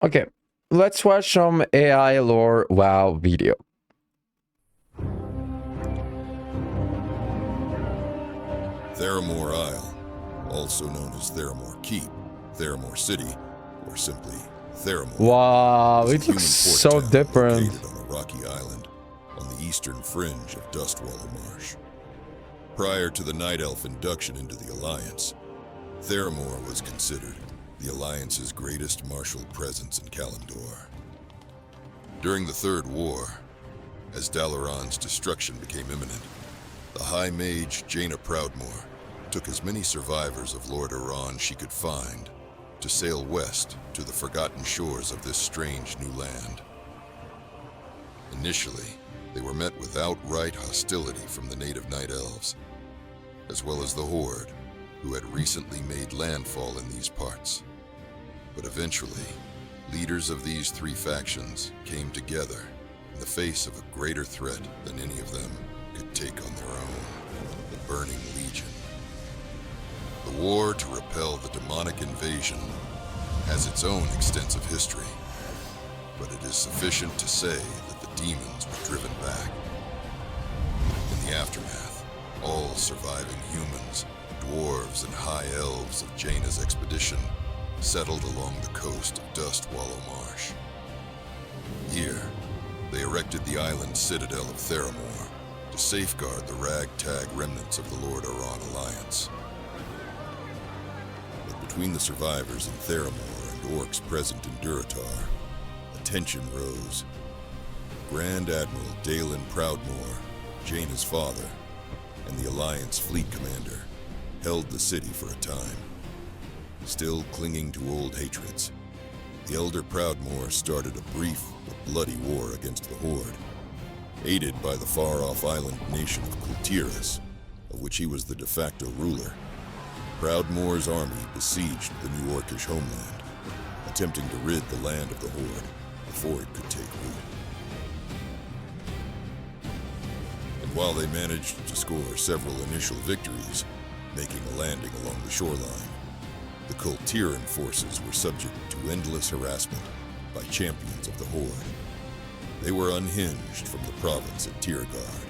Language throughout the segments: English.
Okay, let's watch some AI lore WoW video. Theramore Isle, also known as Theramore Keep, Theramore City, or simply Theramore. Wow, is a it looks human so port town different. located on a rocky island on the eastern fringe of Dustwallow Marsh. Prior to the Night Elf induction into the Alliance, Theramore was considered the Alliance's greatest martial presence in Kalimdor. During the Third War, as Dalaran's destruction became imminent, the High Mage Jaina Proudmoore took as many survivors of Lord Aran she could find to sail west to the forgotten shores of this strange new land. Initially, they were met with outright hostility from the native Night Elves, as well as the Horde, who had recently made landfall in these parts. But eventually, leaders of these three factions came together in the face of a greater threat than any of them could take on their own, the Burning Legion. The war to repel the demonic invasion has its own extensive history, but it is sufficient to say that the demons were driven back. In the aftermath, all surviving humans, dwarves, and high elves of Jaina's expedition settled along the coast of Dustwallow Marsh. Here, they erected the island citadel of Theramore to safeguard the ragtag remnants of the Lord Aran Alliance. But between the survivors in Theramore and orcs present in Durotar, a tension rose. Grand Admiral Dalen Proudmoore, Jaina's father, and the Alliance fleet commander held the city for a time. Still clinging to old hatreds, the elder Proudmoore started a brief but bloody war against the Horde, aided by the far-off island nation of Kultiras, of which he was the de facto ruler. Proudmoore's army besieged the new Orcish homeland, attempting to rid the land of the Horde before it could take root. And while they managed to score several initial victories, making a landing along the shoreline, the Kultiran forces were subject to endless harassment by champions of the Horde. They were unhinged from the province at Tiergard,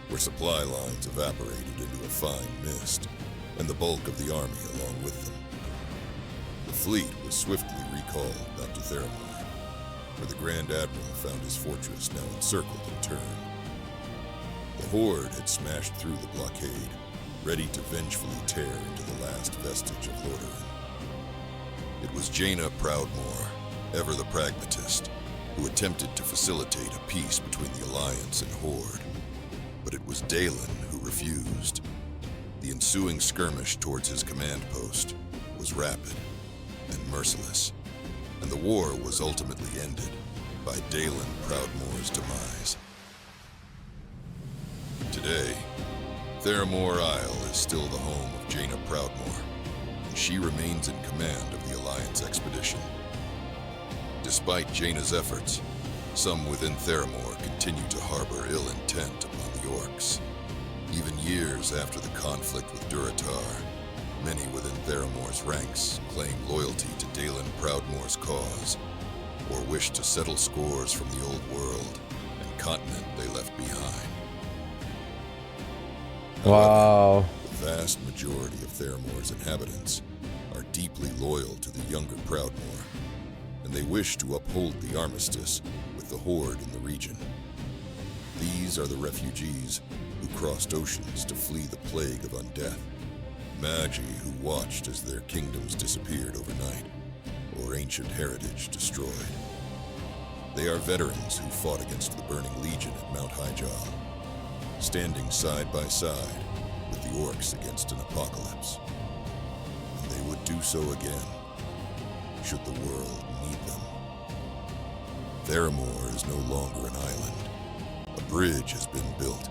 where supply lines evaporated into a fine mist, and the bulk of the army along with them. The fleet was swiftly recalled back to Theramore, where the Grand Admiral found his fortress now encircled in turn. The Horde had smashed through the blockade, ready to vengefully tear into the last vestige of Lordaeron. It was Jaina Proudmoore, ever the pragmatist, who attempted to facilitate a peace between the Alliance and Horde. But it was Dalen who refused. The ensuing skirmish towards his command post was rapid and merciless, and the war was ultimately ended by Dalen Proudmoore's demise. Today, Theramore Isle is still the home of Jaina Proudmoore, and she remains in command of the Alliance expedition. Despite Jaina's efforts, some within Theramore continue to harbor ill intent upon the orcs. Even years after the conflict with Durotar, many within Theramore's ranks claim loyalty to Dalen Proudmoore's cause, or wish to settle scores from the old world and continent they left behind. Wow. The vast majority of Theramore's inhabitants are deeply loyal to the younger Proudmoore, and they wish to uphold the armistice with the Horde in the region. These are the refugees who crossed oceans to flee the plague of undeath, Magi who watched as their kingdoms disappeared overnight, or ancient heritage destroyed. They are veterans who fought against the Burning Legion at Mount Hyjal, standing side by side with the orcs against an apocalypse. And they would do so again, should the world need them. Theramore is no longer an island. A bridge has been built,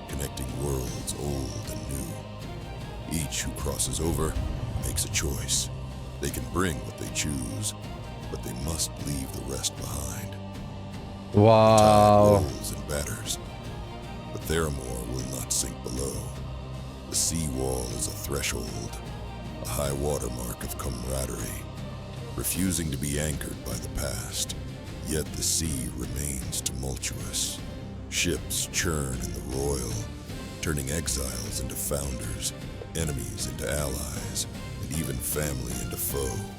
connecting worlds old and new. Each who crosses over makes a choice. They can bring what they choose, but they must leave the rest behind. Wow. The tide rolls and batters, but Theramore will not sink below. The sea wall is a threshold, a high watermark of camaraderie. refusing to be anchored by the past. Yet the sea remains tumultuous. Ships churn in the roil, turning exiles into founders, enemies into allies, and even family into foe.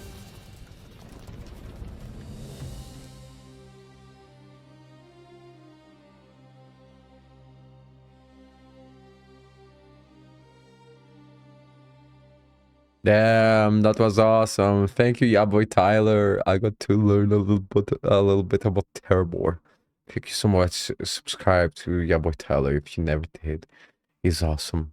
Damn, that was awesome. Thank you, yeah boy Tyler. I got to learn a little bit about Theramore. Thank you so much. Subscribe to yeah boy Tyler if you never did. He's awesome.